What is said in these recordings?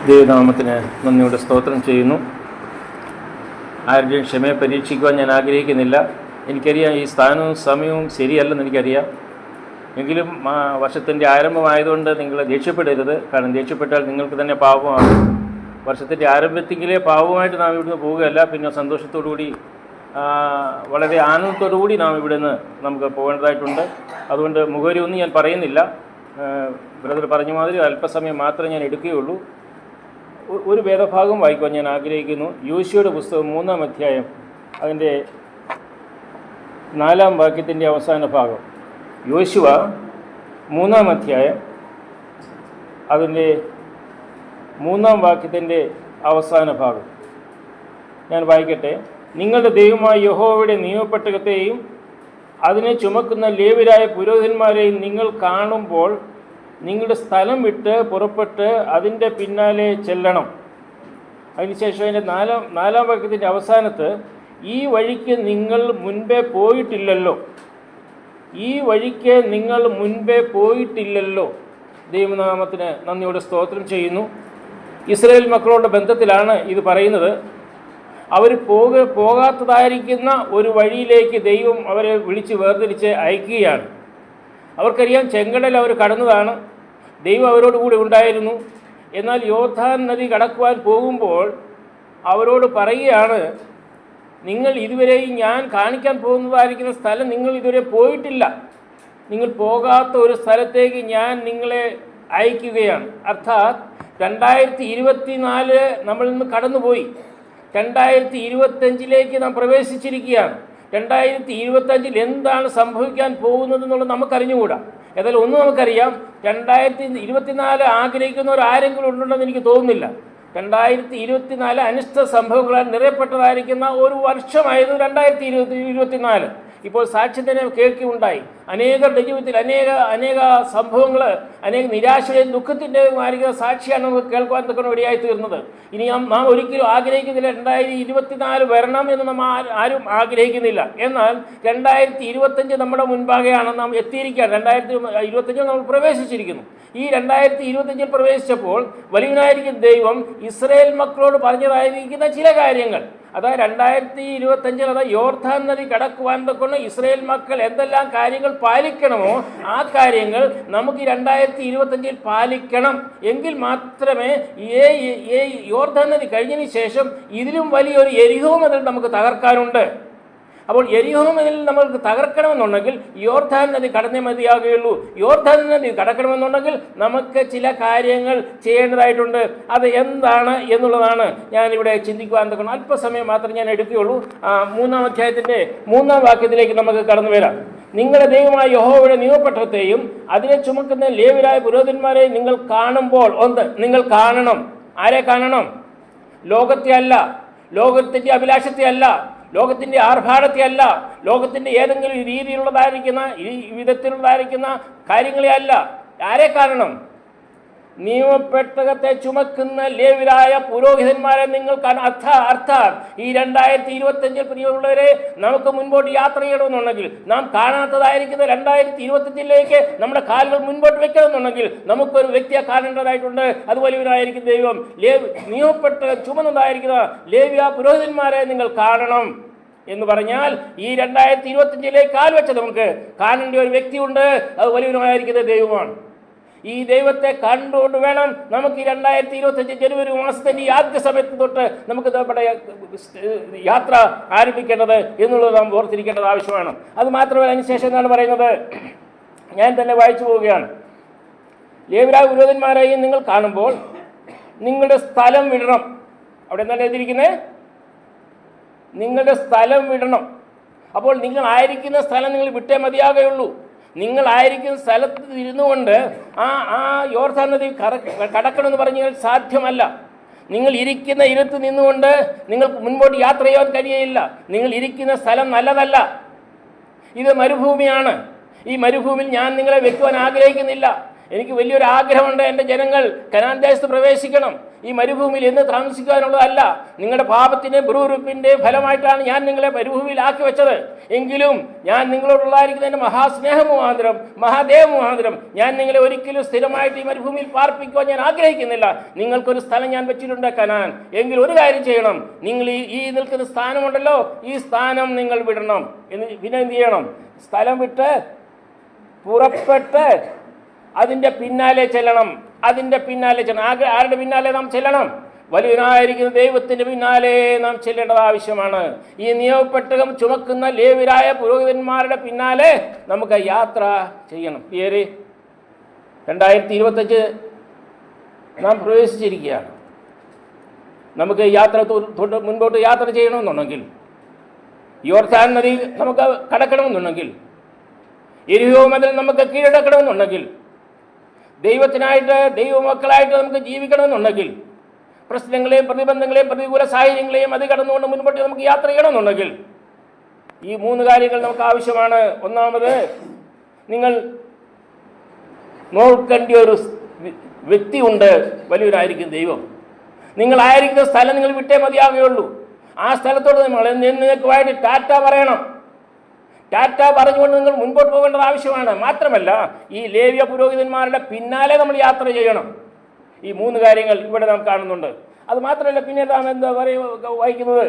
ദൈവനാമത്തിന് നന്ദിയോടെ സ്തോത്രം ചെയ്യുന്നു. ആരുടെയും ക്ഷമയെ പരീക്ഷിക്കുവാൻ ഞാൻ ആഗ്രഹിക്കുന്നില്ല. എനിക്കറിയാം ഈ സ്ഥാനവും സമയവും ശരിയല്ലെന്ന് എനിക്കറിയാം. എങ്കിലും വർഷത്തിൻ്റെ ആരംഭമായതുകൊണ്ട് നിങ്ങൾ ദേഷ്യപ്പെടരുത്. കാരണം ദേഷ്യപ്പെട്ടാൽ നിങ്ങൾക്ക് തന്നെ പാപമാകും. വർഷത്തിൻ്റെ ആരംഭത്തിലെ പാപമായിട്ട് നാം ഇവിടുന്ന് പോവുകയല്ല, പിന്നെ സന്തോഷത്തോടുകൂടി വളരെ ആനന്ദത്തോടുകൂടി നാം ഇവിടുന്ന് നമുക്ക് പോകേണ്ടതായിട്ടുണ്ട്. അതുകൊണ്ട് മുഖവരി ഒന്നും ഞാൻ പറയുന്നില്ല. ബ്രദർ പറഞ്ഞ മാതിരി അല്പസമയം മാത്രമേ ഞാൻ എടുക്കുകയുള്ളൂ. ഒരു വേദഭാഗം വായിക്കുവാൻ ഞാൻ ആഗ്രഹിക്കുന്നു. യോശുവയുടെ പുസ്തകം 3-ാം അധ്യായം അതിൻ്റെ 4-ാം വാക്യത്തിൻ്റെ അവസാന ഭാഗം. യോശുവ 3-ാം അധ്യായം അതിൻ്റെ 3-ാം വാക്യത്തിൻ്റെ അവസാന ഭാഗം ഞാൻ വായിക്കട്ടെ. നിങ്ങളുടെ ദൈവമായ യഹോവയുടെ നിയമപെട്ടകത്തെയും അതിനെ ചുമക്കുന്ന ലേവ്യരായ പുരോഹിതന്മാരെയും നിങ്ങൾ കാണുമ്പോൾ നിങ്ങളുടെ സ്ഥലം വിട്ട് പുറപ്പെട്ട് അതിൻ്റെ പിന്നാലെ ചെല്ലണം. അതിനുശേഷം അതിൻ്റെ 4-ാം വാക്യത്തിൻ്റെ അവസാനത്ത് ഈ വഴിക്ക് നിങ്ങൾ മുൻപേ പോയിട്ടില്ലല്ലോ, ഈ വഴിക്ക് നിങ്ങൾ മുൻപേ പോയിട്ടില്ലല്ലോ. ദൈവനാമത്തിന് നന്ദിയോടെ സ്തോത്രം ചെയ്യുന്നു. ഇസ്രായേൽ മക്കളുടെ ബന്ധത്തിലാണ് ഇത് പറയുന്നത്. അവർ പോകാത്തതായിരിക്കുന്ന ഒരു വഴിയിലേക്ക് ദൈവം അവരെ വിളിച്ച് വേർതിരിച്ച് അയക്കുകയാണ്. അവർക്കറിയാം ചെങ്കടൽ അവർ കടന്നതാണ്, ദൈവം അവരോട് കൂടി ഉണ്ടായിരുന്നു. എന്നാൽ യോർദാൻ നദി കടക്കുവാൻ പോകുമ്പോൾ അവരോട് പറയുകയാണ്, നിങ്ങൾ ഇതുവരെയും ഞാൻ കാണിക്കാൻ പോകുന്നതായിരിക്കുന്ന സ്ഥലം നിങ്ങൾ ഇതുവരെ പോയിട്ടില്ല. നിങ്ങൾ പോകാത്ത ഒരു സ്ഥലത്തേക്ക് ഞാൻ നിങ്ങളെ അയക്കുകയാണ്. അർത്ഥാത് 2024 നമ്മളിൽ നിന്ന് കടന്നുപോയി. 2025 നാം പ്രവേശിച്ചിരിക്കുകയാണ്. 2025 എന്താണ് സംഭവിക്കാൻ പോകുന്നത് എന്നുള്ളത് നമുക്കറിഞ്ഞുകൂടാ. ഏതായാലും ഒന്ന് നമുക്കറിയാം, 2024 ആഗ്രഹിക്കുന്നവർ ആരെങ്കിലും ഉണ്ടെന്ന് എനിക്ക് തോന്നുന്നില്ല. 2024 അനിഷ്ട സംഭവങ്ങളാൽ നിറയപ്പെട്ടതായിരിക്കുന്ന ഒരു വർഷമായിരുന്നു 2024. ഇപ്പോൾ സാക്ഷ്യം തന്നെ കേൾക്കുകയുണ്ടായി. അനേകരുടെ ജീവിതത്തിൽ അനേക സംഭവങ്ങൾ, അനേക നിരാശയുടെയും ദുഃഖത്തിൻ്റെയും ആയിരിക്കുന്ന സാക്ഷിയാണ് നമുക്ക് കേൾക്കുവാൻ തക്കണം ഇടയായി തീർന്നത്. ഇനി നാം ഒരിക്കലും ആഗ്രഹിക്കുന്നില്ല 2024 വരണം എന്ന് നാം ആരും ആഗ്രഹിക്കുന്നില്ല. എന്നാൽ 2025 നമ്മുടെ മുൻപാകെയാണ് നാം എത്തിയിരിക്കുകയാണ്. 2025 നമ്മൾ പ്രവേശിച്ചിരിക്കുന്നു. ഈ 2025 പ്രവേശിച്ചപ്പോൾ വലിയവനായിരിക്കും ദൈവം ഇസ്രായേൽ മക്കളോട് പറഞ്ഞതായിരിക്കുന്ന ചില കാര്യങ്ങൾ, അതായത് 2025 യോർദാൻ നദി കടക്കുവാൻ കൊണ്ട് ഇസ്രായേൽ മക്കൾ എന്തെല്ലാം കാര്യങ്ങൾ പാലിക്കണമോ ആ കാര്യങ്ങൾ നമുക്ക് 2025 പാലിക്കണം. എങ്കിൽ മാത്രമേ യോർദാൻ നദി കഴിഞ്ഞതിന് ശേഷം ഇതിലും വലിയൊരു യെരിഹോ മതിൽ നമുക്ക് തകർക്കാനുണ്ട്. അപ്പോൾ യെരിഹോ മതിൽ നമുക്ക് തകർക്കണമെന്നുണ്ടെങ്കിൽ യോർദാൻ നദി കടന്നേ മതിയാകുകയുള്ളൂ. യോർദാൻ നദി കടക്കണമെന്നുണ്ടെങ്കിൽ നമുക്ക് ചില കാര്യങ്ങൾ ചെയ്യേണ്ടതായിട്ടുണ്ട്. അത് എന്താണ് എന്നുള്ളതാണ് ഞാനിവിടെ ചിന്തിക്കുവാൻ തക്കണം. അല്പസമയം മാത്രമേ ഞാൻ എടുക്കുകയുള്ളൂ. 3-ാം അധ്യായത്തിൻ്റെ 3-ാം വാക്യത്തിലേക്ക് നമുക്ക് കടന്നു വരാം. നിങ്ങളുടെ ദൈവമായ യഹോവയുടെ നിയമപെട്ടകത്തെയും അതിനെ ചുമക്കുന്ന ലേവ്യരായ പുരോഹിതന്മാരെയും നിങ്ങൾ കാണുമ്പോൾ നിങ്ങൾ കാണണം. ആരെ കാണണം? ലോകത്തെ അല്ല, ലോകത്തിൻ്റെ അഭിലാഷത്തെ അല്ല, ലോകത്തിൻ്റെ ആർഭാടത്തെ അല്ല, ലോകത്തിൻ്റെ ഏതെങ്കിലും രീതിയിലുള്ളതായിരിക്കുന്ന വിധത്തിലുള്ളതായിരിക്കുന്ന കാര്യങ്ങളെ അല്ല. ആരെ കാണണം? നിയമപെട്ടകത്തെ ചുമക്കുന്ന ലേവ്യരായ പുരോഹിതന്മാരെ നിങ്ങൾ അർത്ഥാത് ഈ 2025 പ്രിയമുള്ളവരെ നമുക്ക് മുൻപോട്ട് യാത്ര ചെയ്യണമെന്നുണ്ടെങ്കിൽ, നാം കാണാത്തതായിരിക്കുന്ന 2025 നമ്മുടെ കാലുകൾ മുൻപോട്ട് വെക്കണമെന്നുണ്ടെങ്കിൽ നമുക്കൊരു വ്യക്തിയെ കാണേണ്ടതായിട്ടുണ്ട്. അതുപോലെയായിരിക്കും ദൈവം. നിയമപെട്ടകം ചുമന്നതായിരിക്കുന്ന ലേവ്യ പുരോഹിതന്മാരെ നിങ്ങൾ കാണണം എന്ന് പറഞ്ഞാൽ ഈ 2025 കാൽ വെച്ച് നമുക്ക് കാണേണ്ട ഒരു വ്യക്തിയുണ്ട്. അത് വലിയവനായിരിക്കുന്ന ദൈവമാണ്. ഈ ദൈവത്തെ കണ്ടുകൊണ്ട് വേണം നമുക്ക് ഈ 2025 ജനുവരി മാസത്തിൻ്റെ ഈ ആദ്യ സമയത്ത് തൊട്ട് നമുക്ക് നമ്മുടെ യാത്ര ആരംഭിക്കേണ്ടത് എന്നുള്ളത് നാം ഓർത്തിരിക്കേണ്ടത് ആവശ്യമാണ്. അത് മാത്രമല്ല, അതിനുശേഷം എന്താണ് പറയുന്നത്? ഞാൻ തന്നെ വായിച്ചു പോവുകയാണ്. ലേവ്യരായ പുരോഹിതന്മാരെയും നിങ്ങൾ കാണുമ്പോൾ നിങ്ങളുടെ സ്ഥലം വിടണം. അവിടെ എന്താണ് എഴുതിയിരിക്കുന്നത്? നിങ്ങളുടെ സ്ഥലം വിടണം. അപ്പോൾ നിങ്ങൾ ആയിരിക്കുന്ന സ്ഥലം നിങ്ങൾ വിട്ടേ മതിയാകുകയുള്ളൂ. നിങ്ങളായിരിക്കുന്ന സ്ഥലത്ത് ഇരുന്നു കൊണ്ട് ആ യോർദാൻ നദി കടക്കണമെന്ന് പറഞ്ഞാൽ സാധ്യമല്ല. നിങ്ങൾ ഇരിക്കുന്ന ഇടത്ത് നിന്നുകൊണ്ട് നിങ്ങൾക്ക് മുൻപോട്ട് യാത്ര ചെയ്യാൻ കഴിയുകയില്ല. നിങ്ങൾ ഇരിക്കുന്ന സ്ഥലം നല്ലതല്ല. ഇത് മരുഭൂമിയാണ്. ഈ മരുഭൂമിയിൽ ഞാൻ നിങ്ങളെ വെക്കുവാൻ ആഗ്രഹിക്കുന്നില്ല. എനിക്ക് വലിയൊരു ആഗ്രഹമുണ്ട്, എൻ്റെ ജനങ്ങൾ കനാൻ ദേശത്ത് പ്രവേശിക്കണം. ഈ മരുഭൂമിയിൽ എന്ന് താമസിക്കാനുള്ളതല്ല. നിങ്ങളുടെ പാപത്തിൻ്റെയും പിറുപിറുപ്പിൻ്റെയും ഫലമായിട്ടാണ് ഞാൻ നിങ്ങളെ മരുഭൂമിയിലാക്കി വെച്ചത്. എങ്കിലും ഞാൻ നിങ്ങളോടുള്ളതായിരിക്കുന്ന എൻ്റെ മഹാസ്നേഹം മുഖാന്തരം, മഹാദേവ മുഖാന്തരം ഞാൻ നിങ്ങളെ ഒരിക്കലും സ്ഥിരമായിട്ട് ഈ മരുഭൂമിയിൽ പാർപ്പിക്കുവാൻ ഞാൻ ആഗ്രഹിക്കുന്നില്ല. നിങ്ങൾക്കൊരു സ്ഥലം ഞാൻ വെച്ചിട്ടുണ്ട്, കനാൻ. എങ്കിൽ ഒരു കാര്യം ചെയ്യണം, നിങ്ങൾ ഈ നിൽക്കുന്ന സ്ഥാനമുണ്ടല്ലോ, ഈ സ്ഥാനം നിങ്ങൾ വിടണം. പിന്നെ എന്ത് ചെയ്യണം? സ്ഥലം വിട്ട് പുറപ്പെട്ട് അതിൻ്റെ പിന്നാലെ ചെല്ലണം. ആരുടെ പിന്നാലെ നാം ചെല്ലണം? വലിയവനായിരിക്കുന്ന ദൈവത്തിൻ്റെ പിന്നാലെ നാം ചെല്ലേണ്ടത് ആവശ്യമാണ്. ഈ നിയമപ്പെട്ടകം ചുമക്കുന്ന ലേവ്യരായ പുരോഹിതന്മാരുടെ പിന്നാലെ നമുക്ക് യാത്ര ചെയ്യണം. 2025 നാം പ്രവേശിച്ചിരിക്കുകയാണ്. നമുക്ക് മുൻപോട്ട് യാത്ര ചെയ്യണമെന്നുണ്ടെങ്കിൽ, യോർദാൻ നദി നമുക്ക് കടക്കണമെന്നുണ്ടെങ്കിൽ, യെരിഹോ മതിൽ നമുക്ക് കീഴടക്കണമെന്നുണ്ടെങ്കിൽ, ദൈവത്തിനായിട്ട് ദൈവമക്കളായിട്ട് നമുക്ക് ജീവിക്കണമെന്നുണ്ടെങ്കിൽ, പ്രശ്നങ്ങളെയും പ്രതിബന്ധങ്ങളെയും പ്രതികൂല സാഹചര്യങ്ങളെയും അത് കടന്നുകൊണ്ട് മുൻപോട്ട് നമുക്ക് യാത്ര ചെയ്യണമെന്നുണ്ടെങ്കിൽ ഈ 3 കാര്യങ്ങൾ നമുക്ക് ആവശ്യമാണ്. ഒന്നാമത്, നിങ്ങൾ നോക്കേണ്ട ഒരു വ്യക്തി ഉണ്ട്, വലിയവനായിരിക്കും ദൈവം. നിങ്ങളായിരിക്കുന്ന സ്ഥലം നിങ്ങൾ വിട്ടേ മതിയാവുകയുള്ളൂ. ആ സ്ഥലത്തോട് നിങ്ങൾ നിങ്ങൾക്കുമായിട്ട് ടാറ്റ പറയണം. ടാറ്റ പറഞ്ഞുകൊണ്ട് നിങ്ങൾ മുൻപോട്ട് പോകേണ്ടത് ആവശ്യമാണ്. മാത്രമല്ല, ഈ ലേവ്യ പുരോഹിതന്മാരുടെ പിന്നാലെ നമ്മൾ യാത്ര ചെയ്യണം. ഈ 3 കാര്യങ്ങൾ ഇവിടെ നാം കാണുന്നുണ്ട്. അത് മാത്രമല്ല, പിന്നെ നാം എന്താ വായിക്കുന്നത്?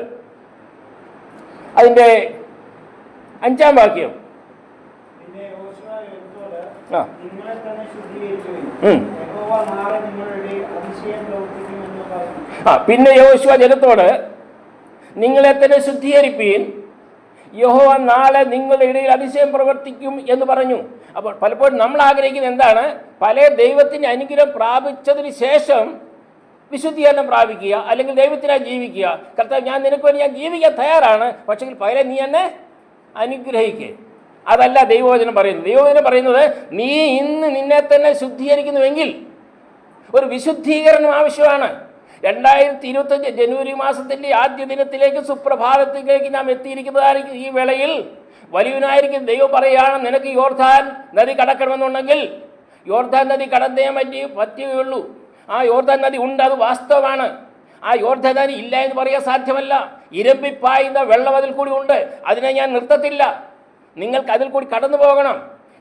അതിൻ്റെ 5-ാം വാക്യം, പിന്നെ യോശുവ ജനത്തോട് നിങ്ങളെ തന്നെ ശുദ്ധീകരിപ്പീൻ, യഹോവ നാളെ നിങ്ങളുടെ ഇടയിൽ അതിശയം പ്രവർത്തിക്കും എന്ന് പറഞ്ഞു. അപ്പോൾ പലപ്പോഴും നമ്മൾ ആഗ്രഹിക്കുന്നത് എന്താണ്? പല ദൈവത്തിൻ്റെ അനുഗ്രഹം പ്രാപിച്ചതിന് ശേഷം വിശുദ്ധീകരണം പ്രാപിക്കുക, അല്ലെങ്കിൽ ദൈവത്തിനായി ജീവിക്കുക. കർത്താവ്, ഞാൻ നിനക്ക് വേണ്ടി ഞാൻ ജീവിക്കാൻ തയ്യാറാണ്, പക്ഷേ പല നീ എന്നെ അനുഗ്രഹിക്കുക. അതല്ല ദൈവവചനം പറയുന്നത്. ദൈവവചനം പറയുന്നത്, നീ ഇന്ന് നിന്നെ തന്നെ ശുദ്ധീകരിക്കുന്നുവെങ്കിൽ ഒരു വിശുദ്ധീകരണം ആവശ്യമാണ്. 2025 ജനുവരി മാസത്തിൻ്റെ ആദ്യ ദിനത്തിലേക്ക്, സുപ്രഭാതത്തിലേക്ക് നാം എത്തിയിരിക്കുന്നതായിരിക്കും. ഈ വേളയിൽ വലിയവനായിരിക്കും ദൈവം പറയുകയാണ്, നിനക്ക് യോർദാൻ നദി കടക്കണമെന്നുണ്ടെങ്കിൽ യോർദാൻ നദി കടന്നേ പറ്റുകയുള്ളൂ. ആ യോർദാൻ നദി ഉണ്ട്, അത് വാസ്തവമാണ്. ആ യോർദാൻ നദി ഇല്ല എന്ന് പറയാൻ സാധ്യമല്ല. ഇരമ്പിപ്പായുന്ന വെള്ളം അതിൽ കൂടി ഉണ്ട്. അതിനെ ഞാൻ നിർത്തത്തില്ല. നിങ്ങൾക്ക് അതിൽ കൂടി കടന്നു പോകണം.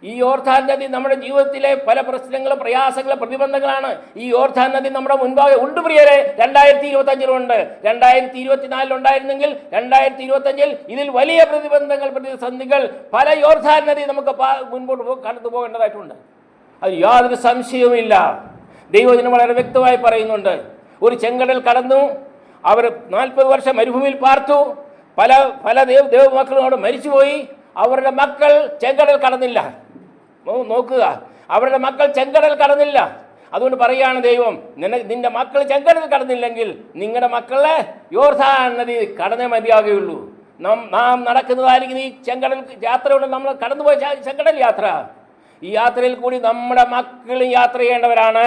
ഈ യോർദാൻ നദി നമ്മുടെ ജീവിതത്തിലെ പല പ്രശ്നങ്ങളും പ്രയാസങ്ങളും പ്രതിബന്ധങ്ങളാണ്. ഈ യോർദാൻ നദി നമ്മുടെ മുൻപാകെ ഉണ്ട് പ്രിയരെ. 2025 2024 ഉണ്ടായിരുന്നെങ്കിൽ 2025 ഇതിൽ വലിയ പ്രതിബന്ധങ്ങൾ, പ്രതിസന്ധികൾ, പല യോർദാൻ നദി നമുക്ക് മുൻപോട്ട് കടന്നു പോകേണ്ടതായിട്ടുണ്ട്. അത് യാതൊരു സംശയവുമില്ല. ദൈവവചനം വളരെ വ്യക്തമായി പറയുന്നുണ്ട്. ഒരു ചെങ്കടൽ കടന്നു, അവർ 40 വർഷം മരുഭൂമിയിൽ പാർത്തു. പല ദൈവമക്കളും അവിടെ മരിച്ചുപോയി. അവരുടെ മക്കൾ ചെങ്കടൽ കടന്നില്ല. നോക്കുക, അവരുടെ മക്കൾ ചെങ്കടൽ കടന്നില്ല. അതുകൊണ്ട് പറയുകയാണ് ദൈവം, നിന്റെ മക്കൾ ചെങ്കടൽ കടന്നില്ലെങ്കിൽ നിങ്ങളുടെ മക്കളെ യോർദാൻ നദി കടന്നേ മതിയാകുകയുള്ളൂ. നാം നടക്കുന്നതായിരിക്കും ഈ ചെങ്കടൽ യാത്രയോട് നമ്മൾ കടന്നുപോയ ചെങ്കടൽ യാത്ര. ഈ യാത്രയിൽ കൂടി നമ്മുടെ മക്കളും യാത്ര ചെയ്യേണ്ടവരാണ്.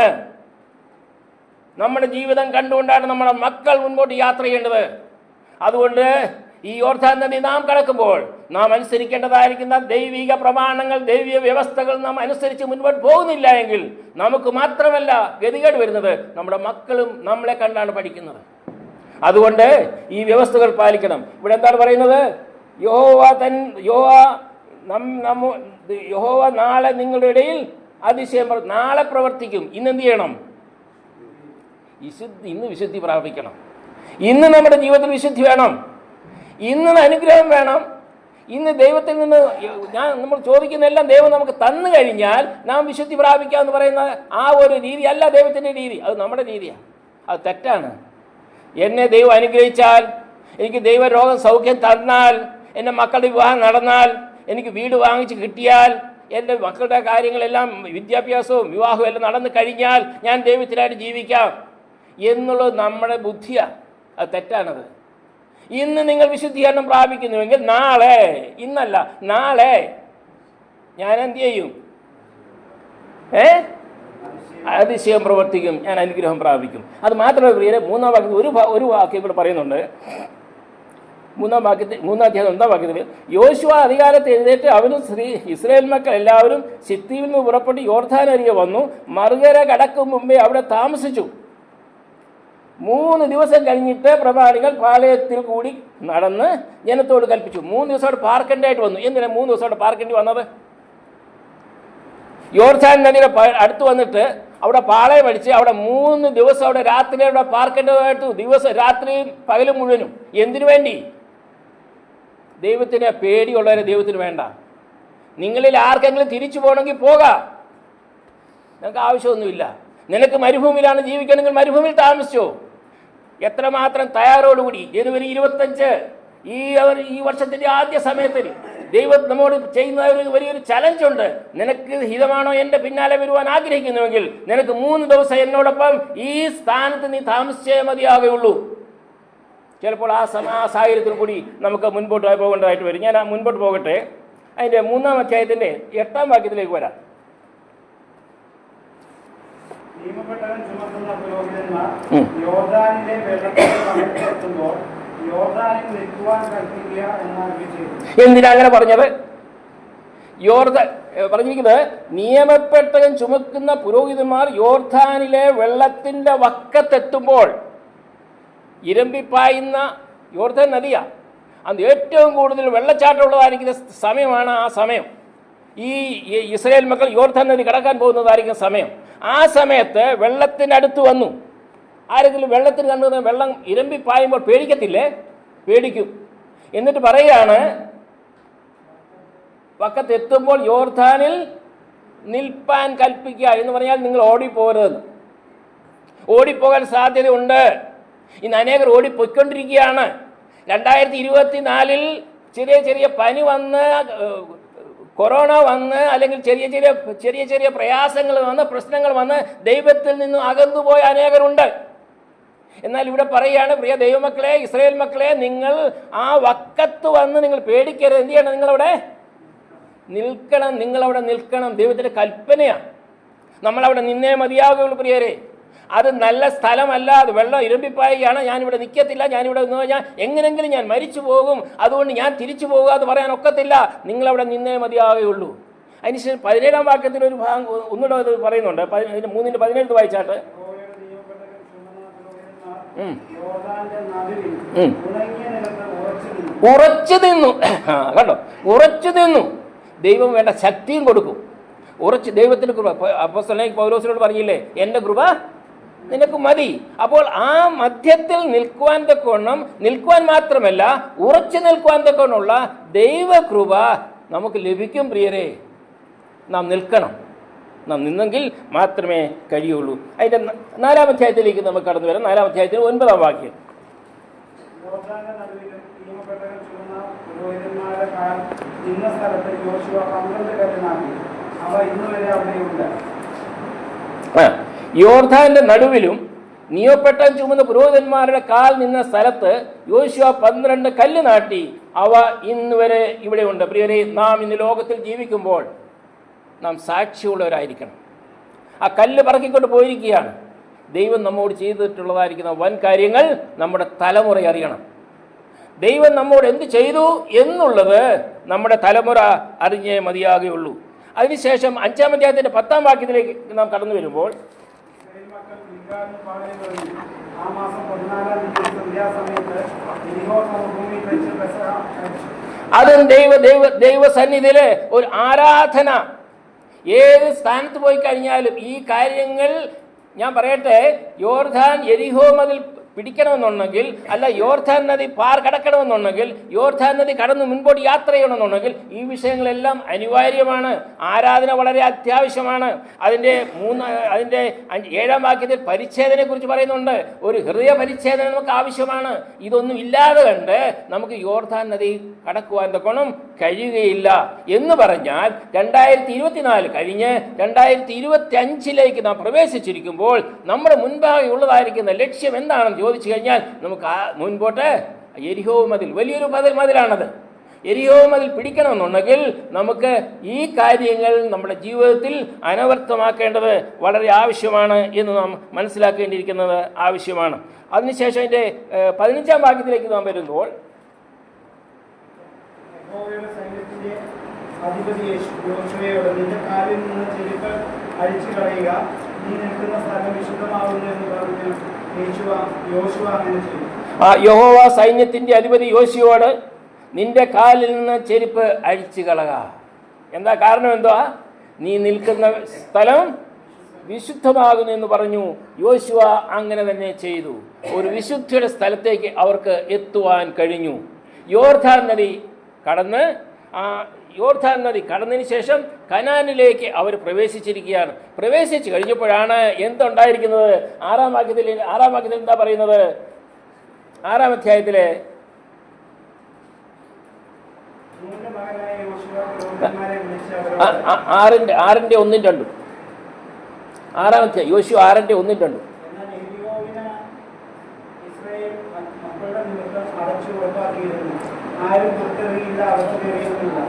നമ്മുടെ ജീവിതം കണ്ടുകൊണ്ടാണ് നമ്മുടെ മക്കൾ മുൻപോട്ട് യാത്ര ചെയ്യേണ്ടത്. അതുകൊണ്ട് ഈ യോർദാൻ നദി നാം കടക്കുമ്പോൾ നാം അനുസരിക്കേണ്ടതായിരിക്കുന്ന ദൈവിക പ്രമാണങ്ങൾ, ദൈവിക വ്യവസ്ഥകൾ നാം അനുസരിച്ച് മുൻപോട്ട് പോകുന്നില്ല എങ്കിൽ നമുക്ക് മാത്രമല്ല ഗതികേട് വരുന്നത്, നമ്മുടെ മക്കളും നമ്മളെ കണ്ടാണ് പഠിക്കുന്നത്. അതുകൊണ്ട് ഈ വ്യവസ്ഥകൾ പാലിക്കണം. ഇവിടെ എന്താണ് പറയുന്നത്? യഹോവ നാളെ നിങ്ങളുടെ ഇടയിൽ അതിശയം നാളെ പ്രവർത്തിക്കും. ഇന്ന് എന്ത് ചെയ്യണം? ഇന്ന് വിശുദ്ധി പ്രാപിക്കണം. ഇന്ന് നമ്മുടെ ജീവിതത്തിൽ വിശുദ്ധി വേണം. ഇന്ന് അനുഗ്രഹം വേണം. ഇന്ന് ദൈവത്തിൽ നിന്ന് നമ്മൾ ചോദിക്കുന്നതെല്ലാം ദൈവം നമുക്ക് തന്നു കഴിഞ്ഞാൽ നാം വിശുദ്ധി പ്രാപിക്കുക എന്ന് പറയുന്ന ആ ഒരു രീതി അല്ല ദൈവത്തിൻ്റെ രീതി. അത് നമ്മുടെ രീതിയാണ്. അത് തെറ്റാണ്. എന്നെ ദൈവം അനുഗ്രഹിച്ചാൽ, എനിക്ക് ദൈവ രോഗം സൗഖ്യം തന്നാൽ, എൻ്റെ മക്കളുടെ വിവാഹം നടന്നാൽ, എനിക്ക് വീട് വാങ്ങിച്ച് കിട്ടിയാൽ, എൻ്റെ മക്കളുടെ കാര്യങ്ങളെല്ലാം വിദ്യാഭ്യാസവും വിവാഹവും എല്ലാം നടന്നു കഴിഞ്ഞാൽ ഞാൻ ദൈവത്തിനായിട്ട് ജീവിക്കാം എന്നുള്ളത് നമ്മുടെ ബുദ്ധിയാണ്. അത് തെറ്റാണത്. ഇന്ന് നിങ്ങൾ വിശുദ്ധീകരണം പ്രാപിക്കുന്നുവെങ്കിൽ നാളെ, ഇന്നല്ല നാളെ ഞാൻ എന്ത് ചെയ്യും? അതിശയം പ്രവർത്തിക്കും, ഞാൻ അനുഗ്രഹം പ്രാപിക്കും. അത് മാത്രമല്ല പ്രിയരെ, 3-ാം വാക്യത്തിൽ ഒരു വാക്യം ഇവിടെ പറയുന്നുണ്ട്. 3-ാം അധ്യായം 1-ാം വാക്യത്തിൽ, യോശുവ അധികാരത്തെ എഴുന്നേറ്റ് അവനും ഇസ്രായേൽ മക്കൾ എല്ലാവരും ശിത്തീമിൽ നിന്ന് പുറപ്പെട്ട് യോർദാൻ അരികെ വന്നു, മറുകര കടക്കും മുമ്പേ അവിടെ താമസിച്ചു. 3 ദിവസം കഴിഞ്ഞിട്ട് പ്രമാണികൾ പാളയത്തിൽ കൂടി നടന്ന് ജനത്തോട് കൽപ്പിച്ചു. 3 ദിവസം അവിടെ പാർക്കേണ്ടതായിട്ട് വന്നു. എന്തിനാ 3 ദിവസം അവിടെ പാർക്കേണ്ടി വന്നത്? യോർദാൻ നദിയുടെ അടുത്ത് വന്നിട്ട് അവിടെ പാളയം അടിച്ച് അവിടെ 3 ദിവസം അവിടെ രാത്രി അവിടെ പാർക്കേണ്ടതായിട്ട്, ദിവസം രാത്രിയും പകലും മുഴുവനും. എന്തിനു വേണ്ടി? ദൈവത്തിന് പേടിയുള്ളവരെ ദൈവത്തിന് വേണ്ട. നിങ്ങളിൽ ആർക്കെങ്കിലും തിരിച്ചു പോകണമെങ്കിൽ പോകാം, നിനക്ക് ആവശ്യമൊന്നുമില്ല. നിനക്ക് മരുഭൂമിയിലാണ് ജീവിക്കണമെങ്കിൽ മരുഭൂമിയിൽ താമസിച്ചോ. എത്രമാത്രം തയ്യാറോടുകൂടി ജനുവരി 25 ഈ വർഷത്തിൻ്റെ ആദ്യ സമയത്തിൽ ദൈവം നമ്മോട് ചെയ്യുന്ന ഒരു വലിയൊരു ചലഞ്ചുണ്ട്. നിനക്ക് ഹിതമാണോ എൻ്റെ പിന്നാലെ വരുവാൻ ആഗ്രഹിക്കുന്നുവെങ്കിൽ നിനക്ക് 3 ദിവസം എന്നോടൊപ്പം ഈ സ്ഥാനത്ത് നീ താമസിച്ചേ മതിയാകുള്ളൂ. ചിലപ്പോൾ ആ സാഹചര്യത്തിൽ കൂടി നമുക്ക് മുൻപോട്ട് പോകേണ്ടതായിട്ട് വരും. ഞാൻ മുൻപോട്ട് പോകട്ടെ. അതിൻ്റെ 3-ാം അധ്യായത്തിൻ്റെ 8-ാം വാക്യത്തിലേക്ക് വരാം. നിയമപ്പെട്ടവൻ ചുമക്കുന്ന പുരോഹിതന്മാർ യോർദാനിലെ വെള്ളത്തിൽ എത്തുമ്പോൾ യോർദാനിൽ നിൽക്കുവാൻ കൽപ്പിക്കുക എന്നാണ് ചെയ്തത്. എന്തിനാ അങ്ങനെ പറഞ്ഞത്? പറഞ്ഞിരിക്കുന്നത് നിയമപ്പെട്ടവൻ ചുമക്കുന്ന പുരോഹിതന്മാർ യോർദാനിലെ വെള്ളത്തിന്റെ വക്കത്തെത്തുമ്പോൾ, ഇരമ്പിപ്പായുന്ന യോർദാൻ നദിയാ, അത് ഏറ്റവും കൂടുതൽ വെള്ളച്ചാട്ടമുള്ളതായിരിക്കുന്ന സമയമാണ് ആ സമയം. ഈ ഇസ്രായേൽ മക്കൾ യോർദാൻ നദി കടക്കാൻ പോകുന്നതായിരിക്കും സമയം. ആ സമയത്ത് വെള്ളത്തിൻ്റെ അടുത്ത് വന്നു. ആരെങ്കിലും വെള്ളത്തിന് കണ്ടു വെള്ളം ഇരമ്പിപ്പായുമ്പോൾ പേടിക്കത്തില്ലേ? പേടിക്കും. എന്നിട്ട് പറയുകയാണ്, വക്കത്തെത്തുമ്പോൾ യോർദാനിൽ നിൽപ്പാൻ കൽപ്പിക്കുക എന്ന് പറഞ്ഞാൽ നിങ്ങൾ ഓടിപ്പോകരുതെന്ന്. ഓടിപ്പോകാൻ സാധ്യതയുണ്ട്. ഇന്ന് അനേകർ ഓടിപ്പോയിക്കൊണ്ടിരിക്കുകയാണ്. 2024 ചെറിയ പനി വന്ന്, കൊറോണ വന്ന്, അല്ലെങ്കിൽ ചെറിയ പ്രയാസങ്ങൾ വന്ന്, പ്രശ്നങ്ങൾ വന്ന് ദൈവത്തിൽ നിന്നും അകന്നുപോയ അനേകരുണ്ട്. എന്നാൽ ഇവിടെ പറയുകയാണ്, പ്രിയ ദൈവമക്കളെ, ഇസ്രായേൽ മക്കളെ, നിങ്ങൾ ആ വക്കത്ത് വന്ന് നിങ്ങൾ പേടിക്കരുത്. എന്ത് ചെയ്യണം? നിങ്ങളവിടെ നിൽക്കണം. നിങ്ങളവിടെ നിൽക്കണം. ദൈവത്തിൻ്റെ കൽപ്പനയാണ്. നമ്മളവിടെ നിന്നേ മതിയാകുള്ളൂ പ്രിയരെ. അത് നല്ല സ്ഥലമല്ല, അത് വെള്ളം ഇരമ്പിപ്പായാണ്. ഞാനിവിടെ നിൽക്കത്തില്ല, ഞാനിവിടെ നിന്ന് കഴിഞ്ഞാൽ എങ്ങനെങ്കിലും ഞാൻ മരിച്ചു പോകും, അതുകൊണ്ട് ഞാൻ തിരിച്ചു പോകുക എന്ന് പറയാൻ ഒക്കത്തില്ല. നിങ്ങളവിടെ നിന്നേ മതിയാകുള്ളൂ. അതിനുശേഷം 17-ാം വാക്യത്തിൽ ഒരു ഭാഗം ഒന്നുകൂടെ അത് പറയുന്നുണ്ട്. 3:17 വായിച്ചാട്ട്. ഉറച്ചു നിന്നു. കണ്ടോ, ഉറച്ചു നിന്നു. ദൈവം വേണ്ട ശക്തിയും കൊടുക്കും. ഉറച്ച് ദൈവത്തിൻ്റെ കൃപ. അപ്പോസ്തലനായ പൗലോസിനോട് പറഞ്ഞില്ലേ, എൻ്റെ കൃപ നിനക്ക് മതി. അപ്പോൾ ആ മധ്യത്തിൽ നിൽക്കുവാൻ തക്കവണ്ണം, നിൽക്കുവാൻ മാത്രമല്ല ഉറച്ചു നിൽക്കുവാൻ തക്കവണ്ണമുള്ള ദൈവകൃപ നമുക്ക് ലഭിക്കും പ്രിയരെ. നാം നിൽക്കണം. നാം നിന്നെങ്കിൽ മാത്രമേ കഴിയുള്ളൂ. അതിൻ്റെ 4-ാം അധ്യായത്തിലേക്ക് നമുക്ക് കടന്നു വരാം. 4-ാം അധ്യായത്തിൽ 9-ാം വാക്യം. യോർദാന്റെ നടുവിലും നിയമപ്പെട്ടവൻ ചുമന്ന പുരോഹിതന്മാരുടെ കാൽ നിന്ന സ്ഥലത്ത് യോശുവ 12 കല്ല് നാട്ടി. അവ ഇന്ന് വരെ ഇവിടെ ഉണ്ട്. പ്രിയരെ, നാം ഇന്ന് ലോകത്തിൽ ജീവിക്കുമ്പോൾ നാം സാക്ഷിയുള്ളവരായിരിക്കണം. ആ കല്ല് പറക്കിക്കൊണ്ട് പോയിരിക്കുകയാണ്. ദൈവം നമ്മോട് ചെയ്തിട്ടുള്ളതായിരിക്കുന്ന വൻ കാര്യങ്ങൾ നമ്മുടെ തലമുറ അറിയണം. ദൈവം നമ്മോട് എന്ത് ചെയ്തു എന്നുള്ളത് നമ്മുടെ തലമുറ അറിഞ്ഞേ മതിയാകുകയുള്ളൂ. അതിനുശേഷം 5-ാം അധ്യായത്തിൻ്റെ 10-ാം വാക്യത്തിലേക്ക് നാം കടന്നു വരുമ്പോൾ, അതും ദൈവസന്നിധിയിലെ ഒരു ആരാധന. ഏത് സ്ഥാനത്ത് പോയി കഴിഞ്ഞാലും ഈ കാര്യങ്ങൾ ഞാൻ പറയട്ടെ, യോർദാൻ യെരിഹോ മതിൽ പിടിക്കണമെന്നുണ്ടെങ്കിൽ, അല്ല യോർദാൻ നദി കടക്കണമെന്നുണ്ടെങ്കിൽ, യോർദാൻ നദി കടന്ന് മുൻപോട്ട് യാത്ര ചെയ്യണമെന്നുണ്ടെങ്കിൽ ഈ വിഷയങ്ങളെല്ലാം അനിവാര്യമാണ്. ആരാധന വളരെ അത്യാവശ്യമാണ്. അതിൻ്റെ 7-ാം വാക്യത്തിൽ പരിച്ഛേദനയെക്കുറിച്ച് പറയുന്നുണ്ട്. ഒരു ഹൃദയ പരിച്ഛേദന നമുക്ക് ആവശ്യമാണ്. ഇതൊന്നും ഇല്ലാതെ കണ്ട് നമുക്ക് യോർദാൻ നദി കടക്കുവാൻ തക്കോണം കഴിയുകയില്ല. എന്ന് പറഞ്ഞാൽ 2024 കഴിഞ്ഞ് 2025 നാം പ്രവേശിച്ചിരിക്കുമ്പോൾ നമ്മുടെ മുൻപാകെ ഉള്ളതായിരിക്കുന്ന ലക്ഷ്യം എന്താണെന്ന് ചോദിച്ചു കഴിഞ്ഞാൽ, നമുക്ക് മുൻപോട്ട് യെരിഹോ മതിൽ, വലിയൊരു മതിലാണത്. യെരിഹോ മതിൽ പിടിക്കണമെന്നുണ്ടെങ്കിൽ നമുക്ക് ഈ കാര്യങ്ങൾ നമ്മുടെ ജീവിതത്തിൽ അനവർത്ഥമാക്കേണ്ടത് വളരെ ആവശ്യമാണ് എന്ന് നാം മനസ്സിലാക്കേണ്ടിയിരിക്കുന്നത് ആവശ്യമാണ്. അതിനുശേഷം അതിൻ്റെ 15-ാം വാക്യത്തിലേക്ക് നാം വരുമ്പോൾ, അധിപതി യോശുവയോട്, നിന്റെ കാലിൽ നിന്ന് ചെരുപ്പ് അഴിച്ചു കളയുക, നീ നിൽക്കുന്ന സ്ഥലം വിശുദ്ധമാകുന്നു എന്ന് പറഞ്ഞു യോശുവ അങ്ങനെ ചെയ്തു. യഹോവ സൈന്യത്തിന്റെ അധിപതി യോശുവയോട്, നിന്റെ കാലിൽ നിന്ന് ചെരുപ്പ് അഴിച്ചു കളക. എന്താ കാരണം? എന്തുവാ? നീ നിൽക്കുന്ന സ്ഥലം വിശുദ്ധമാകുന്നു എന്ന് പറഞ്ഞു. യോശുവ അങ്ങനെ തന്നെ ചെയ്തു. ഒരു വിശുദ്ധിയുടെ സ്ഥലത്തേക്ക് അവർക്ക് എത്തുവാൻ കഴിഞ്ഞു. യോർദാൻ നദി കടന്നതിന് ശേഷം കനാനിലേക്ക് അവർ പ്രവേശിച്ചിരിക്കുകയാണ്. പ്രവേശിച്ചു കഴിഞ്ഞപ്പോഴാണ് എന്തുണ്ടായിരിക്കുന്നത്? ആറാം വാക്യത്തിൽ എന്താ പറയുന്നത്? 6-ാം അധ്യായത്തിലെ ആറിന്റെ 1-2. 6-ാം അധ്യായം യോശുവ 6:1-2. ആരും പുറത്തിറങ്ങിയില്ല, അകത്തുകയറിയുമില്ല.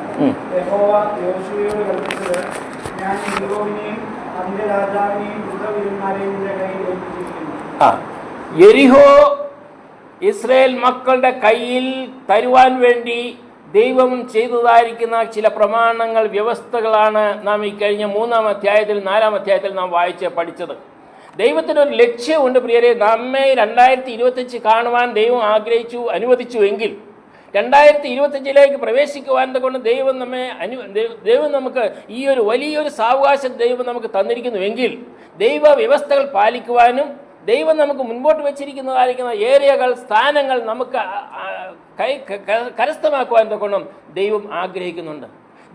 യഹോവ യോശുവയോട് കൽപ്പിച്ചത്, ഞാൻ യെരിഹോവിനെയും അതിന്റെ രാജാവിനെയും യുദ്ധവീരന്മാരെയും നിന്റെ കയ്യിൽ ഏൽപ്പിച്ചിരിക്കുന്നു. യെരിഹോ ഇസ്രായേൽ മക്കളുടെ കയ്യിൽ തരുവാൻ വേണ്ടി ദൈവം ചെയ്തതായിരിക്കുന്ന ചില പ്രമാണങ്ങൾ, വ്യവസ്ഥകളാണ് നാം ഈ കഴിഞ്ഞ 3-ാം അധ്യായത്തിൽ 4-ാം അധ്യായത്തിൽ നാം പഠിച്ചത്. ദൈവത്തിനൊരു ലക്ഷ്യമുണ്ട് പ്രിയരെ. നമ്മെ 2025 കാണുവാൻ ദൈവം ആഗ്രഹിച്ചു, അനുവദിച്ചു എങ്കിൽ 2025 പ്രവേശിക്കുവാൻ കൊണ്ട് ദൈവം നമുക്ക് ഈ ഒരു വലിയൊരു സാവകാശം ദൈവം നമുക്ക് തന്നിരിക്കുന്നുവെങ്കിൽ ദൈവ വ്യവസ്ഥകൾ പാലിക്കുവാനും ദൈവം നമുക്ക് മുൻപോട്ട് വെച്ചിരിക്കുന്നതായിരിക്കുന്ന ഏരിയകൾ, സ്ഥാനങ്ങൾ നമുക്ക് കരസ്ഥമാക്കുവാൻ കൊണ്ടും ദൈവം ആഗ്രഹിക്കുന്നുണ്ട്.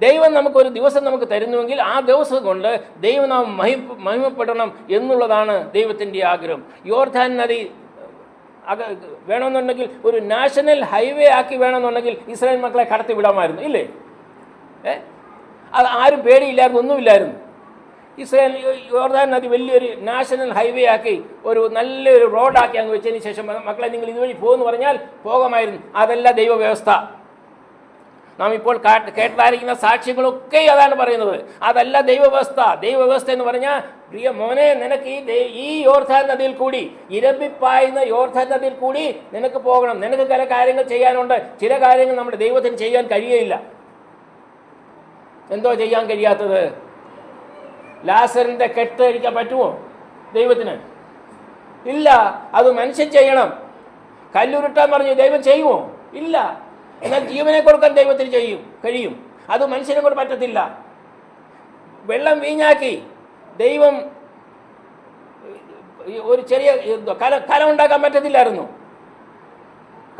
ദൈവം നമുക്കൊരു ദിവസം നമുക്ക് തരുന്നുവെങ്കിൽ ആ ദിവസം കൊണ്ട് ദൈവനാം മഹിമപ്പെടണം എന്നുള്ളതാണ് ദൈവത്തിൻ്റെ ആഗ്രഹം. യോർദാൻ നദി വേണമെന്നുണ്ടെങ്കിൽ ഒരു നാഷണൽ ഹൈവേ ആക്കി വേണമെന്നുണ്ടെങ്കിൽ ഇസ്രായേൽ മക്കളെ കടത്തി വിടാമായിരുന്നു, ഇല്ലേ? അത് ആരും പേടിയില്ലായിരുന്നു, ഒന്നുമില്ലായിരുന്നു. ഇസ്രായേൽ യോർദാൻ നദി വലിയൊരു നാഷണൽ ഹൈവേ ആക്കി ഒരു നല്ലൊരു റോഡാക്കി അങ്ങ് വെച്ചതിന് ശേഷം മക്കളെ നിങ്ങൾ ഇതുവഴി പോകുമെന്ന് പറഞ്ഞാൽ പോകാമായിരുന്നു. അതല്ല ദൈവവ്യവസ്ഥ. നാം ഇപ്പോൾ കേട്ടായിരിക്കുന്ന സാക്ഷ്യങ്ങളൊക്കെ അതാണ് പറയുന്നത്. അതല്ല ദൈവവ്യവസ്ഥ. ദൈവവ്യവസ്ഥ എന്ന് പറഞ്ഞാൽ, പ്രിയ മോനെ, നിനക്ക് ഈ യോർദാൻ നദിയിൽ കൂടി, ഇരമ്പിപ്പായുന്ന യോർദാൻ നദിയിൽ കൂടി നിനക്ക് പോകണം. നിനക്ക് ചില കാര്യങ്ങൾ ചെയ്യാനുണ്ട്. ചില കാര്യങ്ങൾ നമ്മുടെ ദൈവത്തിന് ചെയ്യാൻ കഴിയുകയില്ല. എന്തോ ചെയ്യാൻ കഴിയാത്തത്? ലാസറിന്റെ കെട്ട് അഴിക്കാൻ പറ്റുമോ ദൈവത്തിന്? ഇല്ല. അത് മനുഷ്യൻ ചെയ്യണം. കല്ലുരുട്ടാൻ പറഞ്ഞു ദൈവം ചെയ്യുമോ? ഇല്ല. എന്നാൽ ജീവനെ കൊടുക്കാൻ ദൈവത്തിന് കഴിയും. അത് മനുഷ്യനെ കൊണ്ട് പറ്റത്തില്ല. വെള്ളം വീഞ്ഞാക്കി ദൈവം ഒരു ചെറിയ കലം ഉണ്ടാക്കാൻ പറ്റത്തില്ലായിരുന്നു.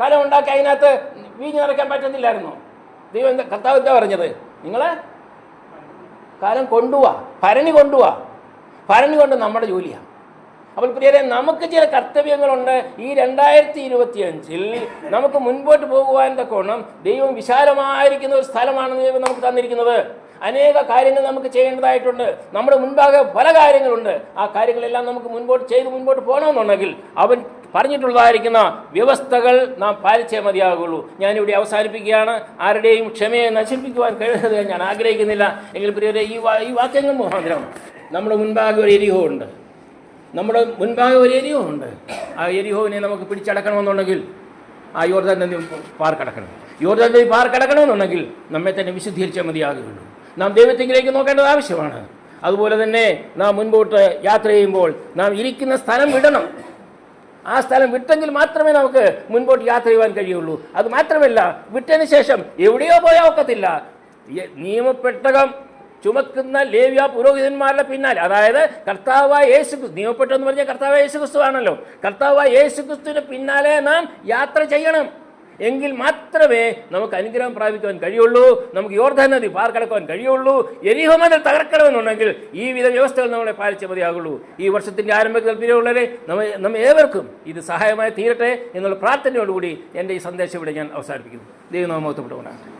കലം ഉണ്ടാക്കി അതിനകത്ത് വീഞ്ഞ് നിറയ്ക്കാൻ പറ്റത്തില്ലായിരുന്നു. ദൈവം കർത്താവ് എന്താ പറഞ്ഞത്? നിങ്ങളെ കലം കൊണ്ടുപോവാ, ഭരണി കൊണ്ടുപോവാ. ഭരണി കൊണ്ട് നമ്മുടെ ജോലിയാണ്. അപ്പോൾ പ്രിയരെ, നമുക്ക് ചില കർത്തവ്യങ്ങളുണ്ട്. ഈ 2025 നമുക്ക് മുൻപോട്ട് പോകുവാൻ തക്കോണം ദൈവം വിശാലമായിരിക്കുന്ന ഒരു സ്ഥലമാണ് ദൈവം നമുക്ക് തന്നിരിക്കുന്നത്. അനേക കാര്യങ്ങൾ നമുക്ക് ചെയ്യേണ്ടതായിട്ടുണ്ട്. നമ്മുടെ മുൻപാകെ പല കാര്യങ്ങളുണ്ട്. ആ കാര്യങ്ങളെല്ലാം നമുക്ക് മുൻപോട്ട് പോകണമെന്നുണ്ടെങ്കിൽ അവൻ പറഞ്ഞിട്ടുള്ളതായിരിക്കുന്ന വ്യവസ്ഥകൾ നാം പാലിച്ചേ മതിയാകുള്ളൂ. ഞാനിവിടെ അവസാനിപ്പിക്കുകയാണ്. ആരുടെയും ക്ഷമയെ നശിപ്പിക്കുവാൻ കഴിയുന്നത് ഞാൻ ആഗ്രഹിക്കുന്നില്ല. എങ്കിൽ പ്രിയരെ, ഈ വാക്യങ്ങൾ മുഖാന്തരം നമ്മുടെ മുൻപാകെ ഒരു എരിഹോ ഉണ്ട്. ആ എരിഹോവിനെ നമുക്ക് പിടിച്ചടക്കണമെന്നുണ്ടെങ്കിൽ ആ യോർദാൻ നദി പാർക്കടക്കണം. യോർദാൻ നദി പാർക്കടക്കണമെന്നുണ്ടെങ്കിൽ നമ്മെ തന്നെ വിശുദ്ധീകരിച്ചാൽ മതിയാകുകയുള്ളൂ. നാം ദൈവത്തിലേക്ക് നോക്കേണ്ടത് ആവശ്യമാണ്. അതുപോലെ തന്നെ നാം മുൻപോട്ട് യാത്ര ചെയ്യുമ്പോൾ നാം ഇരിക്കുന്ന സ്ഥലം വിടണം. ആ സ്ഥലം വിട്ടെങ്കിൽ മാത്രമേ നമുക്ക് മുൻപോട്ട് യാത്ര ചെയ്യുവാൻ കഴിയുള്ളൂ. അത് മാത്രമല്ല, വിട്ടതിന് ശേഷം എവിടെയോ പോയാൽ ഒക്കത്തില്ല. നിയമപ്പെട്ടകം ചുമക്കുന്ന ലേവ്യ പുരോഹിതന്മാരുടെ പിന്നാലെ, അതായത് കർത്താവായ യേശുക്രിസ്തു, നിയമപ്പെട്ടെന്ന് പറഞ്ഞാൽ കർത്താവായ യേശുക്രിസ്തു ആണല്ലോ. കർത്താവായ യേശുക്രിസ്തുവിന് പിന്നാലെ നാം യാത്ര ചെയ്യണം. എങ്കിൽ മാത്രമേ നമുക്ക് അനുഗ്രഹം പ്രാപിക്കുവാൻ കഴിയുള്ളൂ. നമുക്ക് യോർദാൻ നദി പാർക്കടക്കുവാൻ കഴിയുള്ളൂ. യെരിഹോ മതിൽ തകർക്കണമെന്നുണ്ടെങ്കിൽ ഈ വിധ വ്യവസ്ഥകൾ നമ്മളെ പാലിച്ചേ മതിയാകുള്ളൂ. ഈ വർഷത്തിൻ്റെ ആരംഭത്തിൽ പ്രിയമുള്ളവരെ, നമ്മ ഏവർക്കും ഇത് സഹായമായി തീരട്ടെ എന്നുള്ള പ്രാർത്ഥനയോടുകൂടി എൻ്റെ ഈ സന്ദേശം ഇവിടെ ഞാൻ അവസാനിപ്പിക്കുന്നു. ദൈവനാമം മഹത്വപ്പെട്ടുകൊണ്ടാകട്ടെ.